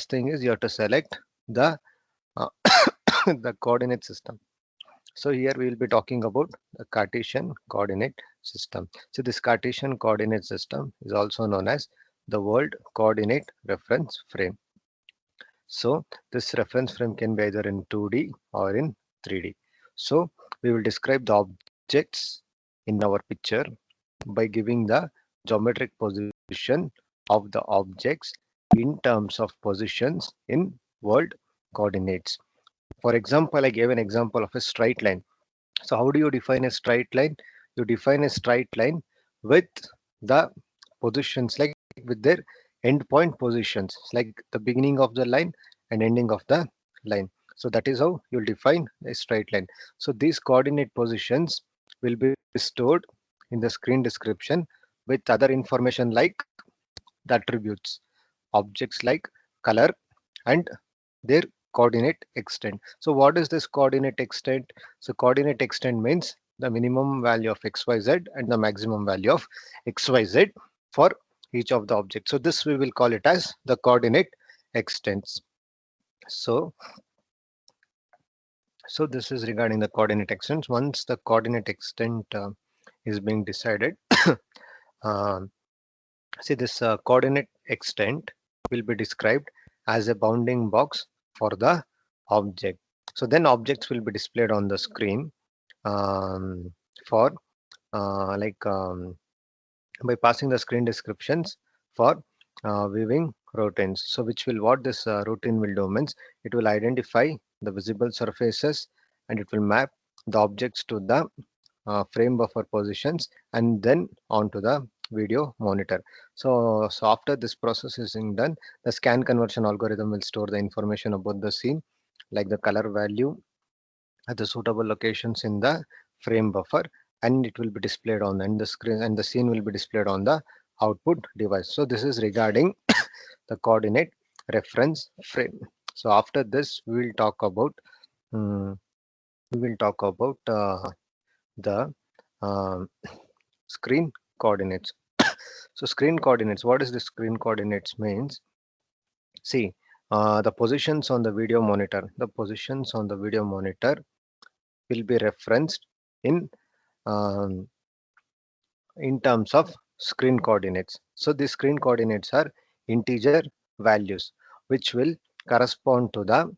thing is you have to select the uh, the coordinate system. So here we will be talking about the Cartesian coordinate system. So this Cartesian coordinate system is also known as the World Coordinate Reference Frame. So this reference frame can be either in 2D or in 3D. So we will describe the objects in our picture by giving the geometric position of the objects in terms of positions in world coordinates. For example, I gave an example of a straight line. So how do you define a straight line? You define a straight line with the positions, like with their endpoint positions, like the beginning of the line and ending of the line. So that is how you'll define a straight line. So these coordinate positions will be stored in the screen description with other information like the attributes, objects like color and their coordinate extent. So what is this coordinate extent? So coordinate extent means the minimum value of xyz and the maximum value of xyz for each of the objects. So this we will call it as the coordinate extents. So this is regarding the coordinate extents. Once the coordinate extent is being decided, um, see this coordinate extent will be described as a bounding box for the object. So then objects will be displayed on the screen um, for by passing the screen descriptions for viewing routines. So which will what this routine will do means it will identify the visible surfaces and it will map the objects to the frame buffer positions and then onto the video monitor. So after this process is being done, the scan conversion algorithm will store the information about the scene, like the color value at the suitable locations in the frame buffer, and it will be displayed on the screen, and the scene will be displayed on the output device. So this is regarding the coordinate reference frame. So after this um, we will talk about the um, screen coordinates. So screen coordinates, what is the screen coordinates means? See, the positions on the video monitor, will be referenced in um, terms of screen coordinates. So these screen coordinates are integer values which will correspond to the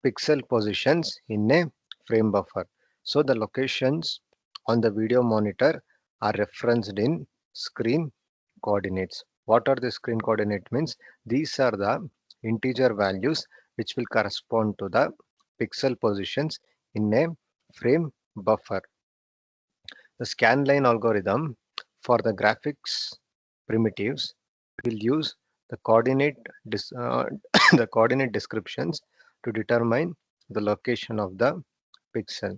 pixel positions in a frame buffer. So the locations on the video monitor are referenced in screen coordinates. What are the screen coordinate means? These are the integer values which will correspond to the pixel positions in a frame buffer. The scanline algorithm for the graphics primitives will use the the coordinate descriptions to determine the location of the pixel.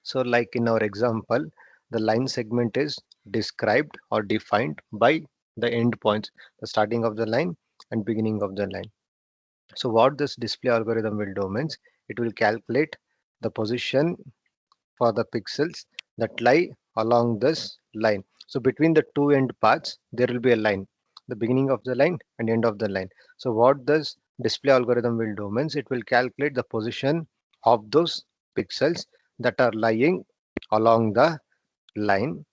So like in our example, the line segment is described or defined by the endpoints, the starting of the line and beginning of the line. So what this display algorithm will do means it will calculate the position for the pixels that lie along this line. So between the two end paths, there will be a line, the beginning of the line and end of the line. So what this display algorithm will do means it will calculate the position of those pixels that are lying along the line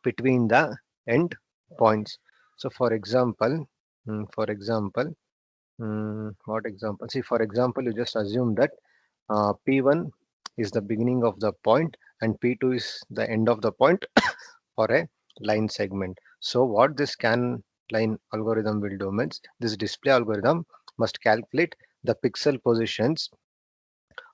between the end points. So for example, what example? See, for example, you just assume that P1 is the beginning of the point and P2 is the end of the point for a line segment. So what this scan line algorithm will do means this display algorithm must calculate the pixel positions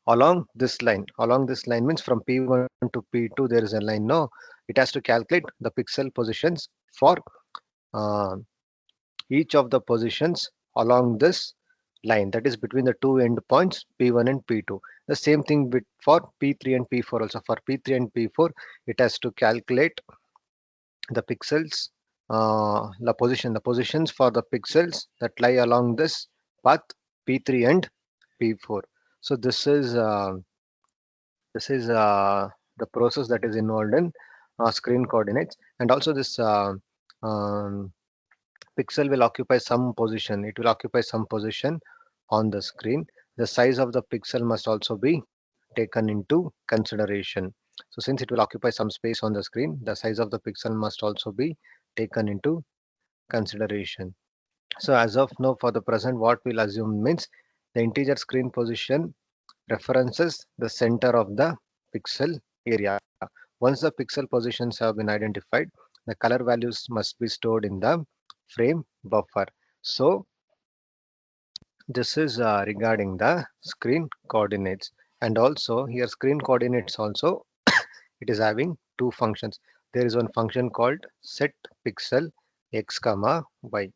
along this line. Along this line means from P1 to P2 there is a line. No, it has to calculate the pixel positions for uh, each of the positions along this line, that is between the two endpoints P1 and P2. The same thing with for P3 and P4 also. For P3 and P4 it has to calculate the pixels, the positions for the pixels that lie along this path P3 and P4. So this is the process that is involved in screen coordinates, and also this um, pixel will occupy some position. It will occupy some position on the screen. The size of the pixel must also be taken into consideration. So since it will occupy some space on the screen, the size of the pixel must also be taken into consideration. So as of now, for the present, what we'll assume means the integer screen position references the center of the pixel area. Once the pixel positions have been identified, the color values must be stored in the frame buffer. So this is regarding the screen coordinates, and also here screen coordinates also it is having two functions. There is one function called set pixel x comma y.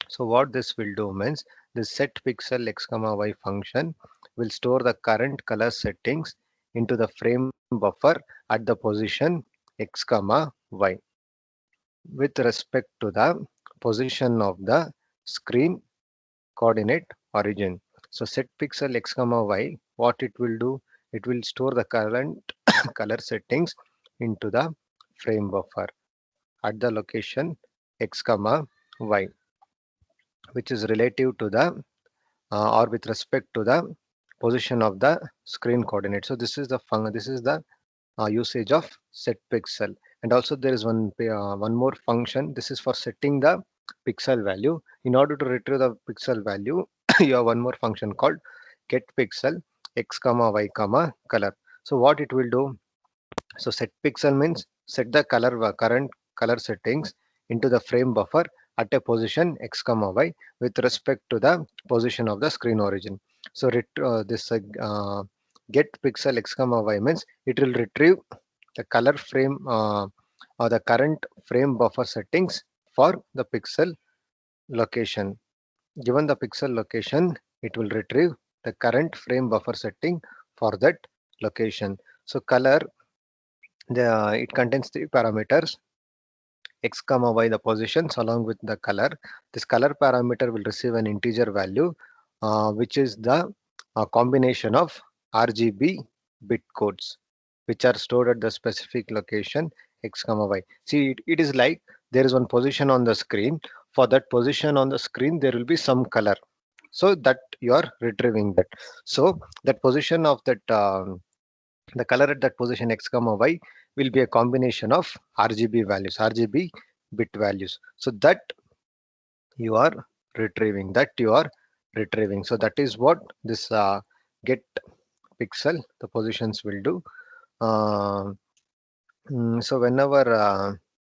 So what this will do means the set pixel x comma y function will store the current color settings into the frame buffer at the position x comma y with respect to the position of the screen coordinate origin. So set pixel x comma y, what it will do, it will store the current color settings into the frame buffer at the location x comma y, which is relative to the or with respect to the position of the screen coordinate. So this is the usage of set pixel. And also there is one more function. This is for setting the pixel value. In order to retrieve the pixel value, you have one more function called get pixel x comma y comma color. So what it will do? So set pixel means set the current color settings into the frame buffer at a position x comma y with respect to the position of the screen origin. So this get pixel x comma y means it will retrieve the color frame or the current frame buffer settings for the pixel location. Given the pixel location, it will retrieve the current frame buffer setting for that location. So color, it contains three parameters x comma y, the positions along with the color. This color parameter will receive an integer value which is the combination of RGB bit codes which are stored at the specific location x comma y. See, it is like there is one position on the screen. For that position on the screen there will be some color, so that you are retrieving that. So that position of that the color at that position x comma y will be a combination of RGB bit values. So that you are retrieving. So that is what this get pixel the positions will do. Uh, so whenever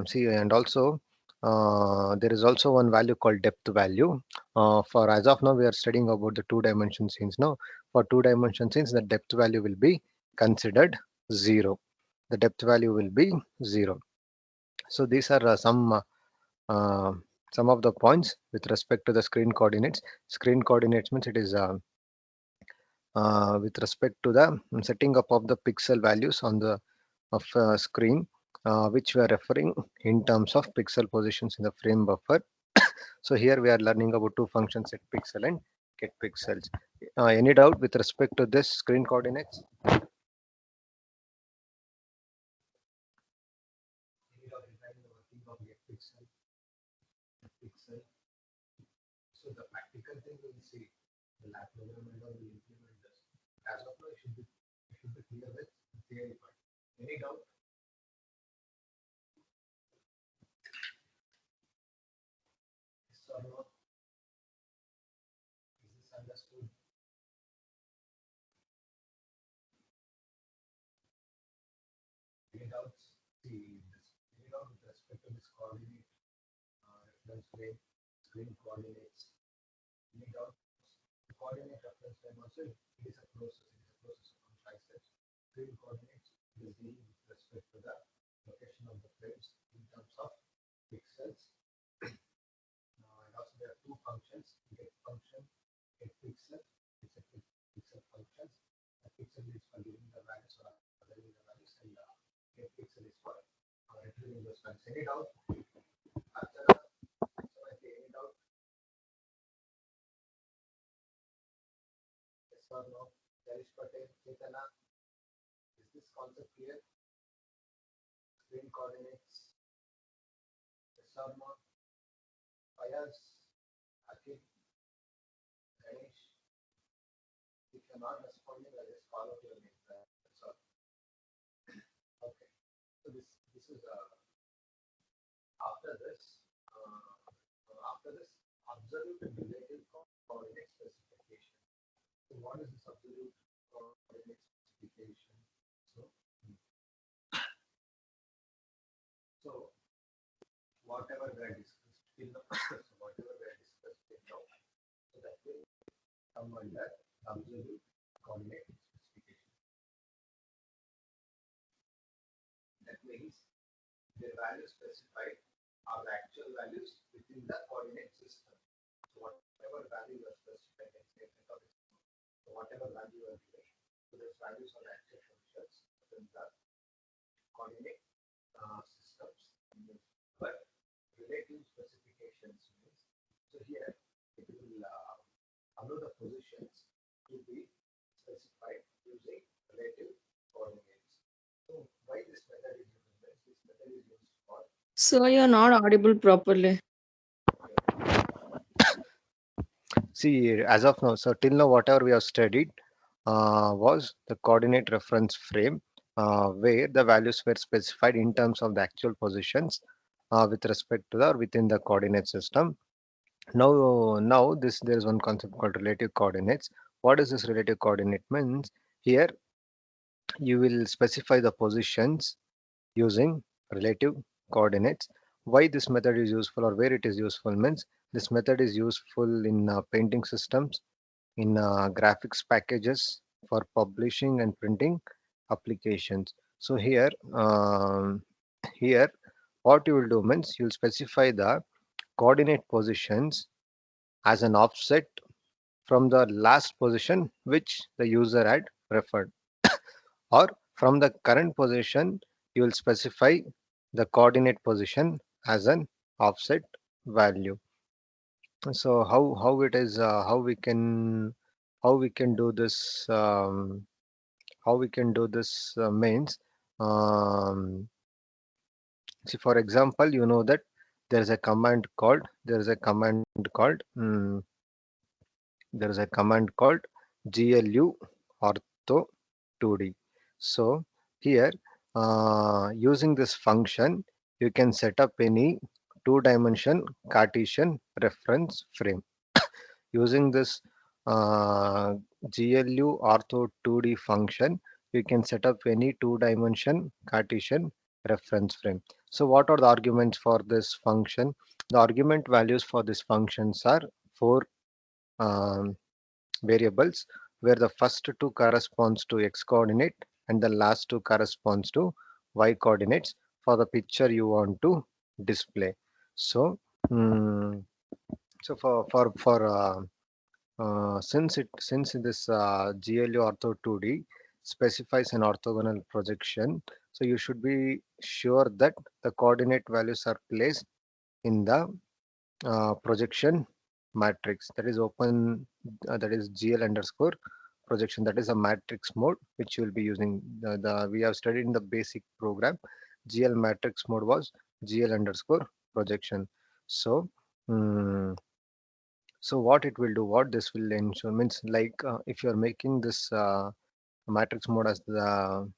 see, and also there is also one value called depth value. For as of now we are studying about the two dimension scenes. Now for two dimension scenes the depth value will be considered 0. The depth value will be 0. So these are uh, some of the points with respect to the screen coordinates. Screen coordinates means it is with respect to the setting up of the pixel values on the of screen, which we are referring in terms of pixel positions in the frame buffer. So here we are learning about two functions, set pixel and get pixels. Any doubt with respect to this screen coordinates? Any doubt regarding the working of get pixel, pixel? So the practical thing we'll see, the lab program and all will implement this. As of now, it should be clear with the theory part. Any doubt? Yes or no? Is this understood? Any doubts? See this. Any doubt with respect to this coordinate reference frame, screen coordinates? Any doubts? The coordinate reference frame also it is a process. It is a process of 5 steps. Screen coordinates it is dealing with respect to the location of the frames in terms of pixels. And also there are two functions, get function, get pixel, it's a pixel functions. A pixel is for giving the values or other the values, and get pixel is for retrieving those values. Any doubt? Archana, any doubt? Yes or no? Jarish Patel, Chetana, is this concept clear? Screen coordinates. Sarma, Fayaz, Akib, Ganesh. If you're not responding, I just call out your name. That's all. Okay. So this is after this. After this, absolute and relative coordinate specification. So what is this absolute coordinate specification? So, so whatever we are discussed till now, so whatever we are discussed till now, so that will come under absolute coordinate specification. That means the values specified are the actual values within the coordinate system. So whatever value you are specifying in statement of this, so whatever value you are giving, so those values are the actual functions within the coordinate systems. But relative specifications means, so here it will allow the positions to be specified using relative coordinates. So why this method is used? This method is used for So you're not audible properly. see as of now. So till now, whatever we have studied was the coordinate reference frame, where the values were specified in terms of the actual positions with respect to the within the coordinate system. Now this there is one concept called relative coordinates. What does this relative coordinate means? Here you will specify the positions using relative coordinates. Why this method is useful or where it is useful means this method is useful in painting systems, in graphics packages, for publishing and printing applications. So here what you will do means you will specify the coordinate positions as an offset from the last position which the user had referred, or from the current position you will specify the coordinate position as an offset value. So how it is how we can do this how we can do this means, um, see for example, you know that there is a command called there is a command called glu ortho 2d. So here using this function you can set up any two-dimension Cartesian reference frame. Using this uh, glu ortho 2d function you can set up any two-dimension Cartesian reference frame. So what are the arguments for this function? The argument values for these functions are four um, variables, where the first two corresponds to x coordinate and the last two corresponds to y coordinates for the picture you want to display. So mm, so since this GLU ortho 2D specifies an orthogonal projection, so you should be sure that the coordinate values are placed in the projection matrix, that is open, that is GL underscore projection, that is a matrix mode which you will be using. The we have studied in the basic program, GL matrix mode was GL underscore projection. So mm, so what it will do, what this will ensure means, like if you are making this matrix mode as the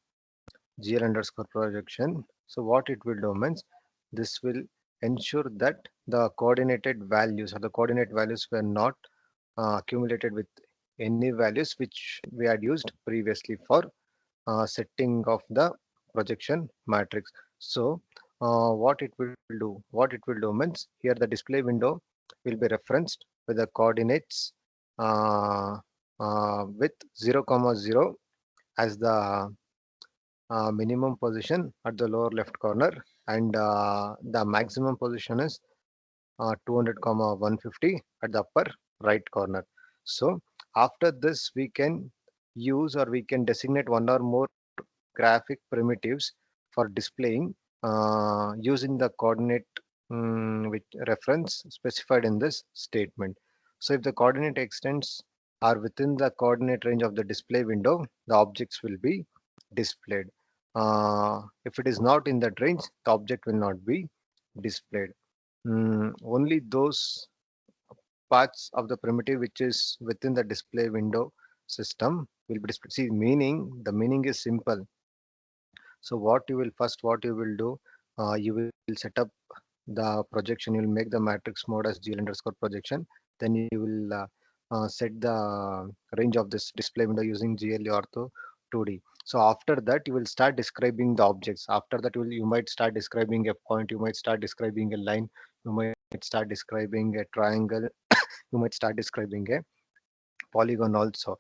GL underscore projection, so what it will do means this will ensure that the coordinated values or the coordinate values were not accumulated with any values which we had used previously for setting of the projection matrix. So what it will do means here the display window will be referenced with the coordinates uh, with 0 comma 0 as the minimum position at the lower left corner, and the maximum position is 200 comma 150 at the upper right corner. So after this we can use or we can designate one or more graphic primitives for displaying using the coordinate with reference specified in this statement. So if the coordinate extents are within the coordinate range of the display window, the objects will be displayed. If it is not in that range, the object will not be displayed. only those parts of the primitive which is within the display window system will be displayed. See, the meaning is simple. So what you will do, you will set up the projection. You will make the matrix mode as GL underscore projection. Then you will set the range of this display window using GL ortho 2D. So after that, you will start describing the objects. After that, you might start describing a point. You might start describing a line. You might start describing a triangle. You might start describing a polygon also.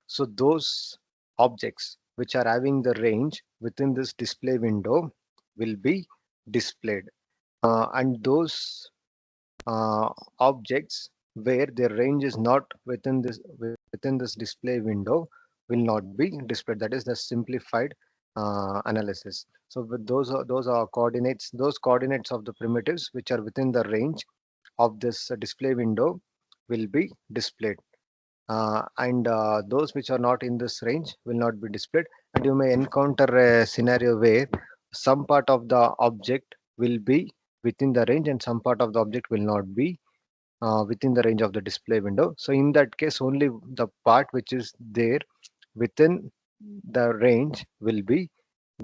So those objects which are having the range within this display window will be displayed. And those uh, objects where their range is not within this display window will not be displayed. That is the simplified analysis. So with those are coordinates, those coordinates of the primitives which are within the range of this display window will be displayed, and those which are not in this range will not be displayed. And you may encounter a scenario where some part of the object will be within the range and some part of the object will not be within the range of the display window. So in that case, only the part which is there within the range will be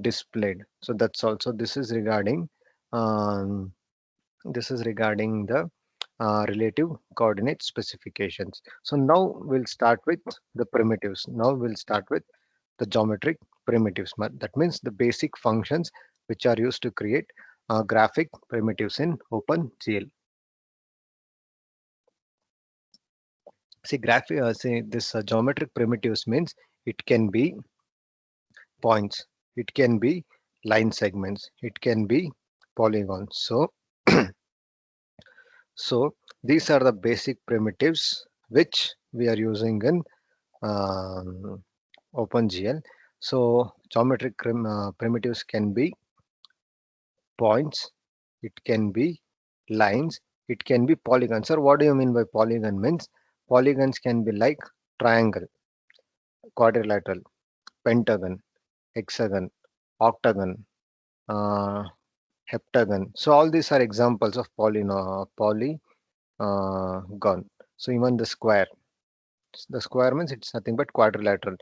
displayed. So that's also, um, this is regarding the relative coordinate specifications. So now we'll start with the primitives. Now we'll start with the geometric primitives. That means the basic functions which are used to create graphic primitives in OpenGL. See, this geometric primitives means it can be points, it can be line segments, it can be polygons. So these are the basic primitives which we are using in um, OpenGL. So geometric primitives can be points, it can be lines, it can be polygons. Sir, what do you mean by polygon? Means polygons can be like triangle, quadrilateral, pentagon, hexagon, octagon, uh, heptagon. So all these are examples of polygon. So even the square means it's nothing but quadrilateral.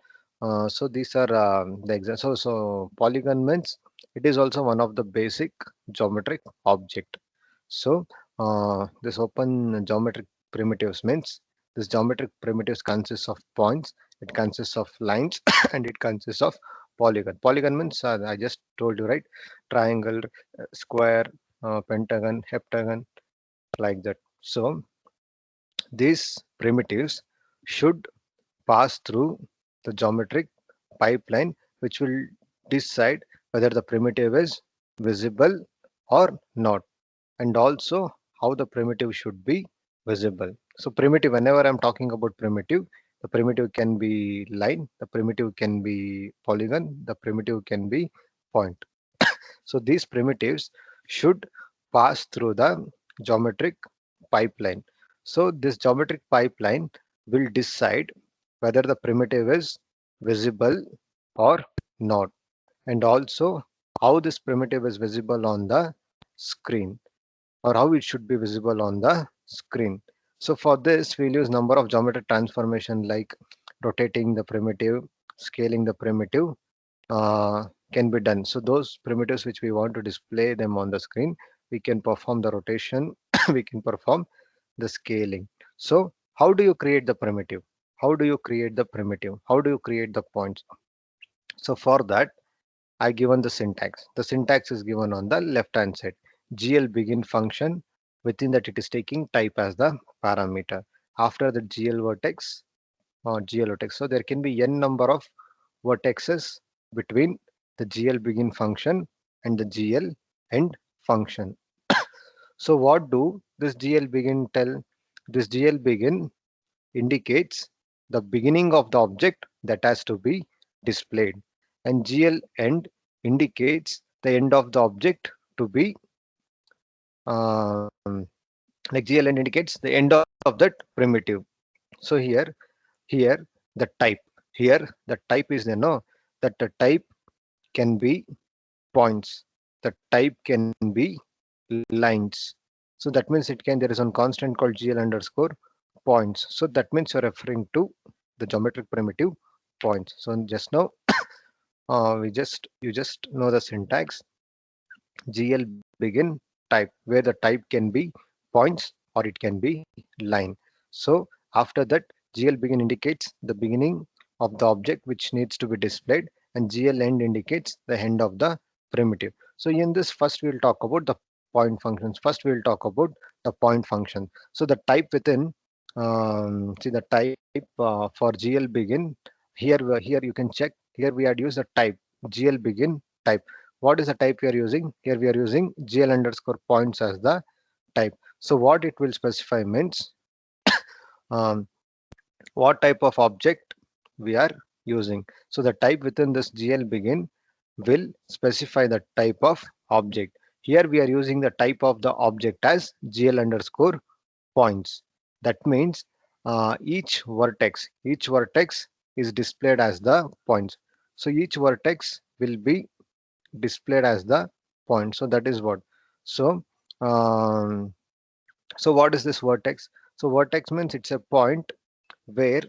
So these are the examples. So polygon means it is also one of the basic geometric object. So this open geometric primitives means this geometric primitives consists of points, it consists of lines, and it consists of polygon. Polygon means I just told you, right? Triangle, square, pentagon, heptagon, like that. So these primitives should pass through the geometric pipeline, which will decide whether the primitive is visible or not, and also how the primitive should be visible. So primitive, whenever I'm talking about primitive, the primitive can be line, the primitive can be polygon, the primitive can be point. So these primitives should pass through the geometric pipeline. So this geometric pipeline will decide whether the primitive is visible or not, and also how this primitive is visible on the screen, or how it should be visible on the screen. So for this, we'll use number of geometric transformation like rotating the primitive, scaling the primitive, can be done. So those primitives which we want to display them on the screen, we can perform the rotation, we can perform the scaling. So how do you create the primitive? How do you create the primitive? How do you create the points? So for that, I given the syntax. The syntax is given on the left hand side. GL begin function, within that it is taking type as the parameter. After the GL vertex or GL vertex, so there can be n number of vertexes between the GL begin function and the GL end function. So what do this GL begin tell? This GL begin indicates the beginning of the object that has to be displayed, and GL end indicates the end of the object to be um, like GL end indicates the end of that primitive. So here the type, here the type is there, no, that the type can be points, the type can be lines, So that means there is one constant called GL underscore points. So that means you're referring to the geometric primitive points. So just now, you just know the syntax. GL begin type, where the type can be points or it can be line. So after that, GL begin indicates the beginning of the object which needs to be displayed, and GL end indicates the end of the primitive. So in this, first we'll talk about the point functions. First we'll talk about the point function. So the type within, see the type for GL begin, here you can check, here we had used the type GL begin type. What is the type we are using? Here we are using GL underscore points as the type. So what it will specify means, um, what type of object we are using. So the type within this GL begin will specify the type of object. Here we are using the type of the object as GL underscore points. That means each vertex is displayed as the points. So each vertex will be displayed as the point. So that is what. So um, so what is this vertex? So vertex means it's a point where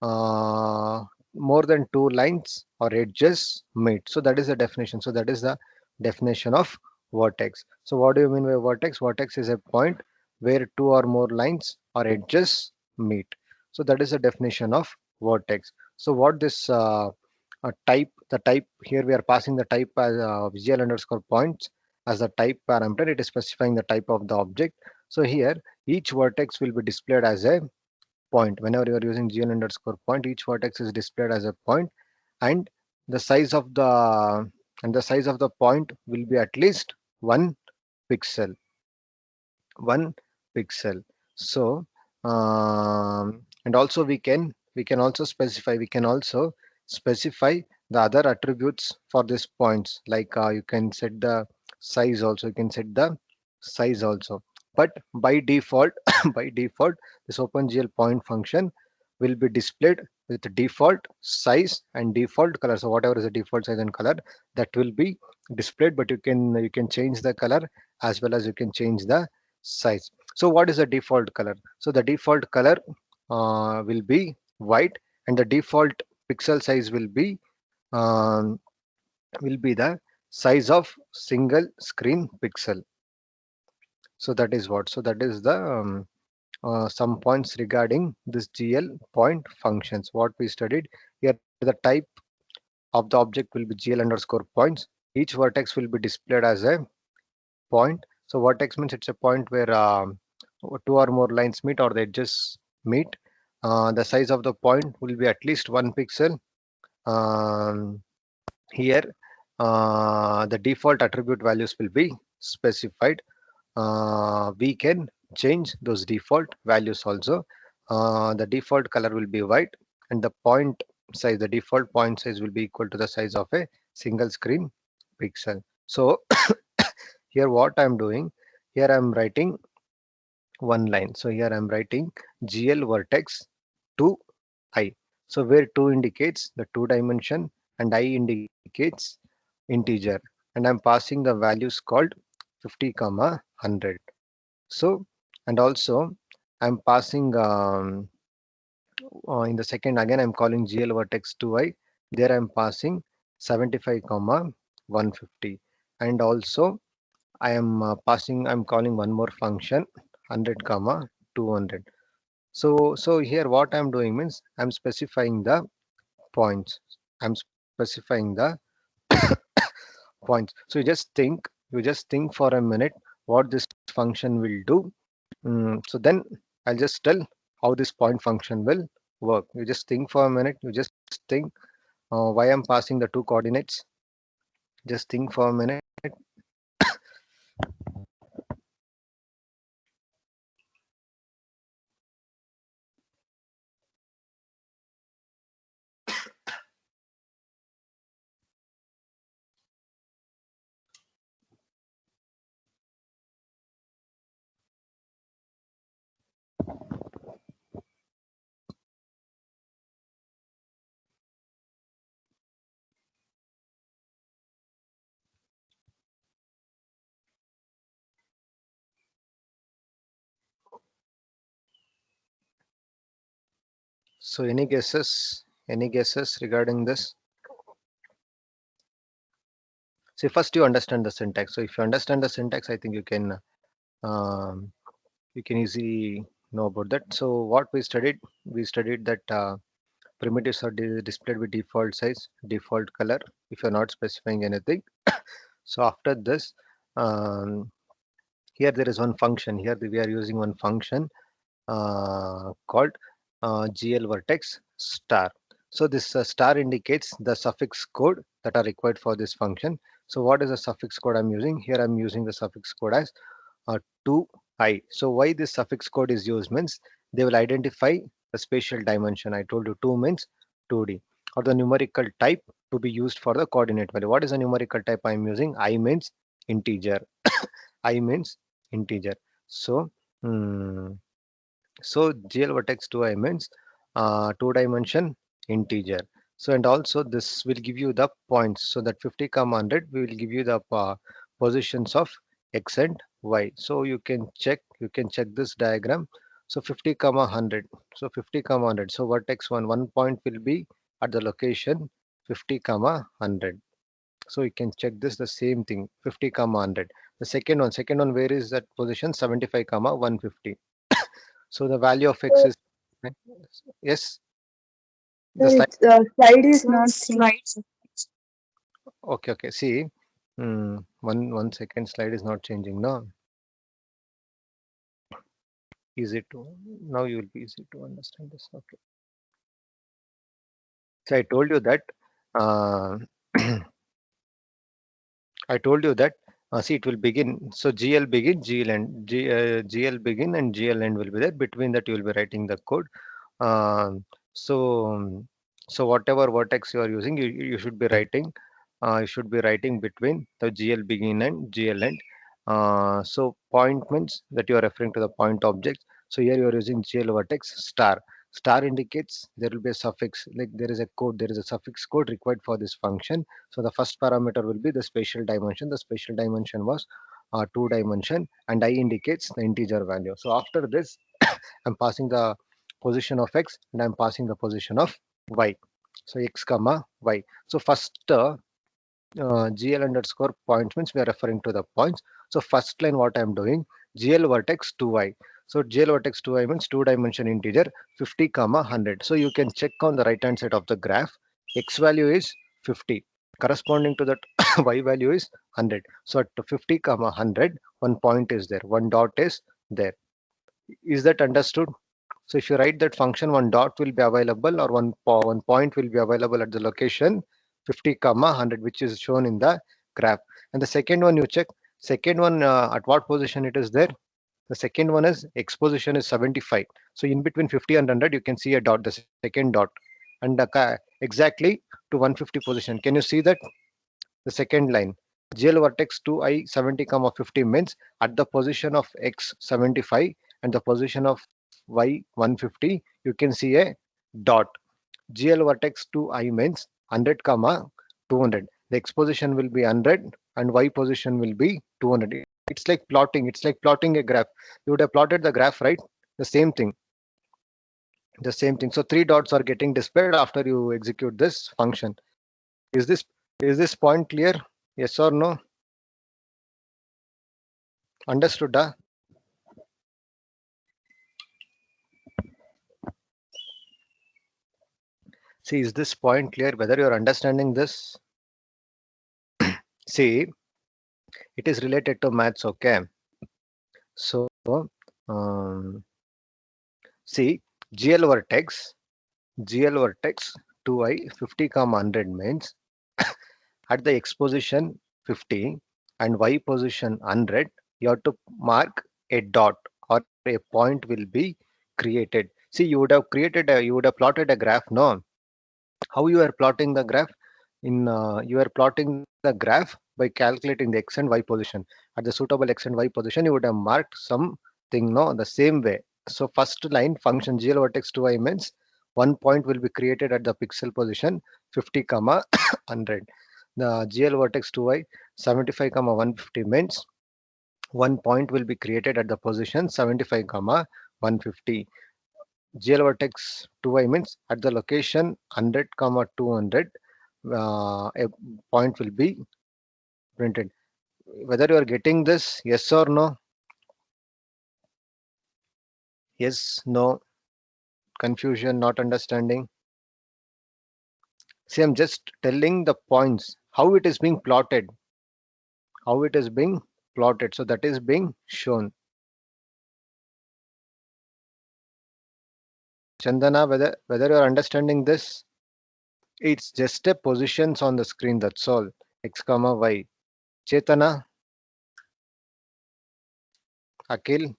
uh, more than two lines or edges meet. So that is the definition. So that is the definition of vertex. So what do you mean by vertex? Vertex is a point where two or more lines or edges meet. So that is the definition of vertex. So what this type, the type here we are passing the type as visual underscore points as the type parameter. It is specifying the type of the object. So here each vertex will be displayed as a point. Whenever you are using GL underscore point, each vertex is displayed as a point, and the size of the point will be at least one pixel. One pixel. So and also we can also specify the other attributes for these points, like you can set the size also, but by default by default this OpenGL point function will be displayed with default size and default color. So whatever is the default size and color, that will be displayed, but you can change the color as well as you can change the size. So what is the default color? So the default color will be white, and the default pixel size um, will be the size of single screen pixel. So that is what. So that is the some points regarding this GL point functions. What we studied here, the type of the object will be GL underscore points. Each vertex will be displayed as a point. So vertex means it's a point where two or more lines meet or they just meet. The size of the point will be at least one pixel. Um, Here, the default attribute values will be specified. We can change those default values also. The default color will be white, and the default point size will be equal to the size of a single screen pixel. So here what I'm doing, here I'm writing one line. So here I'm writing GL vertex 2i. So where 2 indicates the two dimension and I indicates integer, and I'm passing the values called 50 comma 100. So and also I'm passing in the second again I'm calling GL vertex 2i. There I'm passing 75 comma 150, and also I'm calling one more function 100 comma 200. So here what I'm doing means I'm specifying the points. I'm specifying the points. So you just think for a minute what this function will do. So then I'll just tell how this point function will work. You just think for a minute. You just think why I'm passing the two coordinates. Just think for a minute. So any guesses? Any guesses regarding this? See, first you understand the syntax. So if you understand the syntax, I think um, you can easily know about that. So what we studied that primitives are displayed with default size, default color, if you're not specifying anything. So after this, um, here there is one function. Here we are using one function called GL vertex star. So this star indicates the suffix code that are required for this function. So what is the suffix code I'm using? Here I'm using the suffix code as 2i. So why this suffix code is used means they will identify the spatial dimension. I told you 2 means 2D or the numerical type to be used for the coordinate value. What is the numerical type I'm using? I means integer. I means integer. So hmm, so GL vertex 2i means 2 dimension integer. So and also this will give you the points. So that 50, 100 will give you the positions of x and y. So you can check this diagram. So 50, 100. So 50, 100. So vertex one point will be at the location 50, 100. So you can check this the same thing 50, 100. The second one where is that position 75, 150. So the value of x is yes, the slide. Slide is not changed. Okay, okay. See, one second. Slide is not changing. No, easy to now you will be easy to understand this. Okay. So I told you that. Uh, I told you that. See, it will begin. So GL begin, GL end, GL begin, and GL end will be there. Between that, you will be writing the code. Um, so so whatever vertex you are using, you should be writing. You should be writing between the GL begin and GL end. So point means that you are referring to the point object. So here you are using GL vertex star. Star indicates there will be a suffix, like there is a code, there is a suffix code required for this function. So the first parameter will be the spatial dimension. The spatial dimension was 2 dimension, and I indicates the integer value. So after this, I'm passing the position of x and I'm passing the position of y. So x comma y. So first GL underscore points means we are referring to the points. So first line what I'm doing, GL vertex 2i. So GL vertex 2i means 2 dimension integer 50 comma 100. So you can check on the right hand side of the graph. X value is 50. Corresponding to that y value is 100. So at 50 comma 100, one point is there, one dot is there. Is that understood? So if you write that function, one dot will be available or one point will be available at the location 50 comma 100, which is shown in the graph. And the second one you check, second one at what position it is there? The second one is x position is 75. So in between 50 and 100, you can see a dot, the second dot, and exactly to 150 position. Can you see that? The second line. GL vertex 2i 70 comma 50 means at the position of x 75 and the position of y 150, you can see a dot. GL vertex 2i means 100 comma 200. The x position will be 100 and y position will be 200. It's like plotting. It's like plotting a graph. You would have plotted the graph, right? The same thing. The same thing. So 3 dots are getting displayed after you execute this function. Is this is this point clear? Yes or no? Understood? See, is this point clear? Whether you're understanding this? See, it is related to maths, okay? So, um, see, GL vertex, GL vertex 2i 50 comma 100 means at the x position 50 and y position 100, you have to mark a dot or a point will be created. See, you would have plotted a graph, no? How you are plotting the graph? You are plotting the graph by calculating the x and y position. At the suitable x and y position, you would have marked something, no, the same way. So first line function GL vertex 2i means one point will be created at the pixel position 50 comma 100. The GL vertex 2i 75 comma 150 means one point will be created at the position 75 comma 150. GL vertex 2i means at the location 100 comma 200 a point will be printed. Whether you are getting this, yes or no? Yes, no, confusion, not understanding. See, I'm just telling the points, how it is being plotted, how it is being plotted. So that is being shown. Chandana, whether you're understanding this, it's just a positions on the screen. That's all. X comma Y. Chetana, Akil,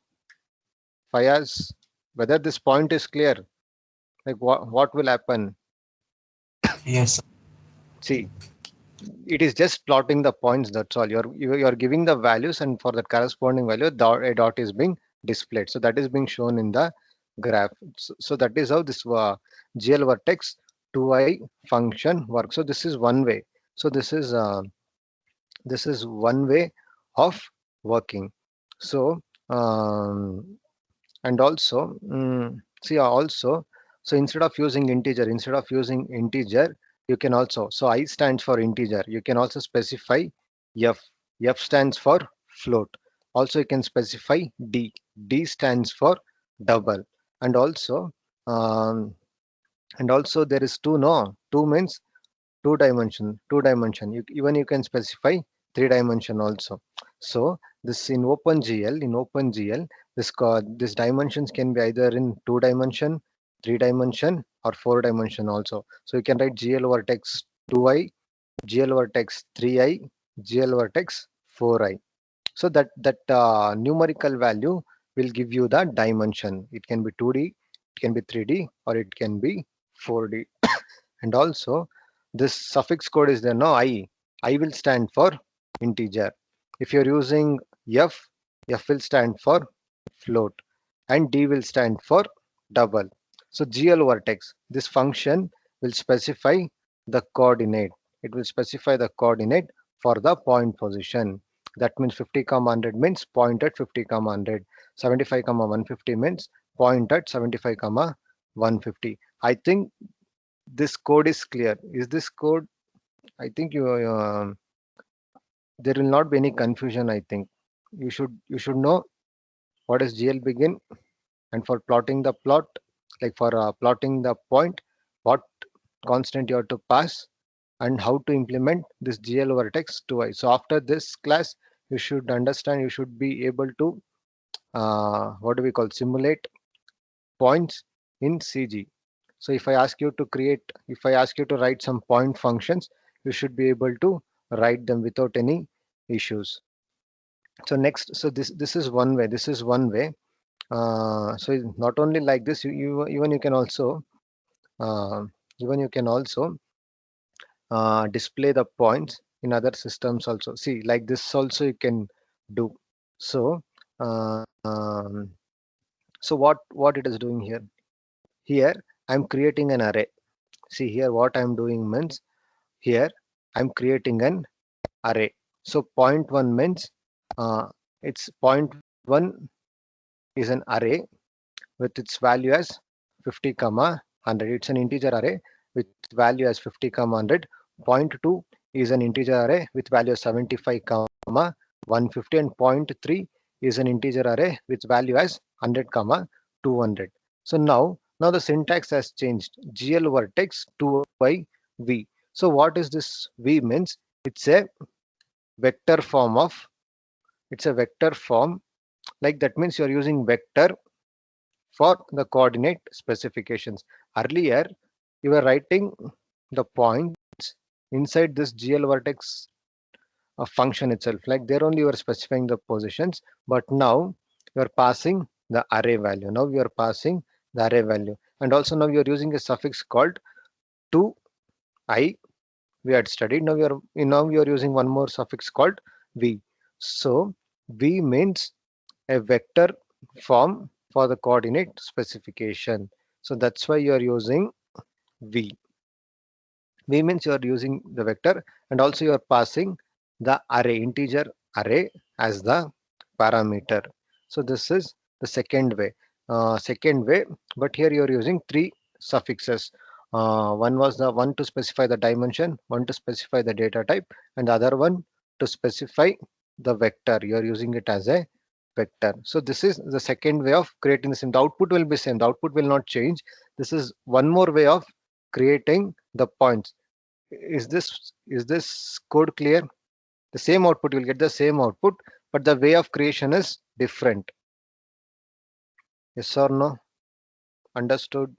Fayaz, whether this point is clear, like what will happen? Yes. See, it is just plotting the points. That's all. You're giving the values, and for that corresponding value, a dot is being displayed. So that is being shown in the graph. So that is how this GL vertex 2i function works. So this is one way. So this is one way of working. So and also see also, so instead of using integer, you can also, so I stands for integer, you can also specify f. F stands for float. Also you can specify d stands for double. And also um, there is two, no, two means two dimension, even you can specify three dimension also. So this in OpenGL, this dimensions can be either in two dimension, three dimension, or four dimension also. So you can write GL vertex 2i, GL vertex 3i, GL vertex 4i. So that numerical value will give you the dimension. It can be 2D, it can be 3D, or it can be 4D. And also this suffix code is there, no, I will stand for integer. If you're using f, f will stand for float, and d will stand for double. So GL vertex, this function will specify the coordinate. It will specify the coordinate for the point position. That means 50 comma 100 means point at 50 comma 100. 75 comma 150 means point at 75 comma 150. I think this code is clear. Is this code? I think there will not be any confusion. I think you should know what is GL begin, and for plotting the plot, like for plotting the point, what constant you have to pass, and how to implement this GL vertex 2i. So after this class, you should understand. You should be able to what do we call, simulate points in CG. So if I ask you to write some point functions, you should be able to write them without any issues. So next, so this is one way. This is one way. So it's not only like this, even you can also uh, display the points in other systems also. See, like this also you can do. So so what it is doing here? Here I'm creating an array. See here, what I'm doing means, here I'm creating an array. So point one means it's point one is an array with its value as 50 comma 100. It's an integer array with value as 50 comma 100. Point two is an integer array with value as 75 comma 150, and point three is an integer array with value as 100 comma 200. So now the syntax has changed. GL vertex 2i v. So what is this v means? It's a vector form of, it's a vector form, like that means you're using vector for the coordinate specifications. Earlier you were writing the points inside this GL vertex function itself, like there only you are specifying the positions, but now you are passing the array value. Now you are passing the array value, and also now you are using a suffix called to I. We had studied. Now you are using one more suffix called v. So v means a vector form for the coordinate specification. So that's why you are using v. V means you are using the vector, and also you are passing the array, integer array, as the parameter. So this is the second way. second way, but here you're using three suffixes. One was the one to specify the dimension, one to specify the data type, and the other one to specify the vector. You're using it as a vector. So this is the second way of creating the same. The output will be same. The output will not change. This is one more way of creating the points. Is this code clear? The same output, you'll get the same output, but the way of creation is different. Yes or no? Understood?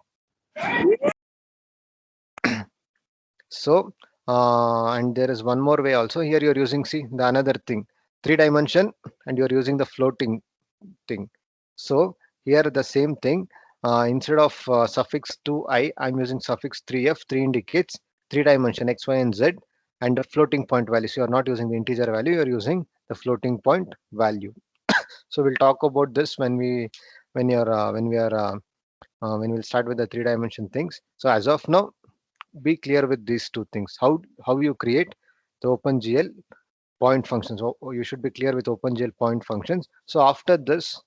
So and there is one more way also. Here you're using, see, the another thing, three dimension, and you're using the floating thing. So here the same thing, instead of suffix 2i, I'm using suffix 3f. 3 indicates three dimension, x, y, and z, and the floating point value. So you're not using the integer value, you're using the floating point value. So we'll talk about this when we'll start with the three dimension things. So as of now, be clear with these two things. How you create the OpenGL point functions. You should be clear with OpenGL point functions. So after this,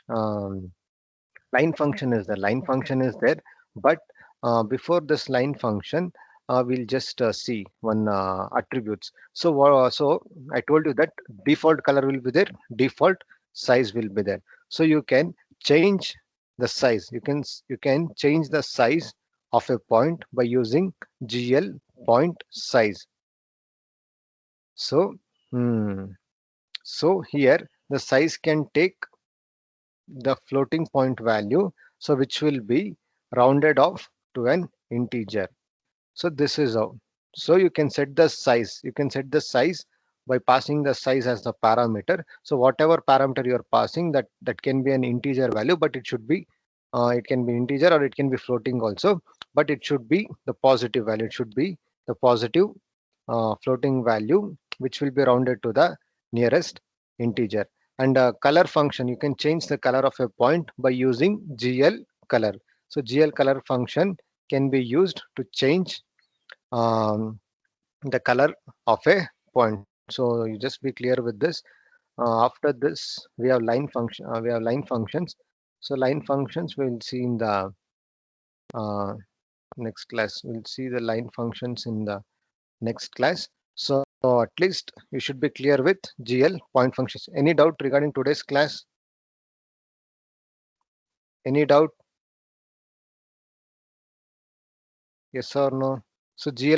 um, line function is there. Line function is there, but before this line function, we'll just see one attributes. So I told you that default color will be there, default size will be there. So you can change the size. You can change the size of a point by using GL point size. So so here the size can take the floating point value, so which will be rounded off to an integer. So this is how. So you can set the size by passing the size as the parameter. So whatever parameter you're passing, that can be an integer value, but it can be integer or it can be floating also, but it should be the positive value. It should be the positive floating value, which will be rounded to the nearest integer. And color function, you can change the color of a point by using GL color. So GL color function can be used to change um, the color of a point. So you just be clear with this. After this, we have line function. We have line functions. So line functions we'll see in the uh, next class. We'll see the line functions in the next class. So at least you should be clear with GL point functions. Any doubt regarding today's class? Any doubt? Yes or no? So GL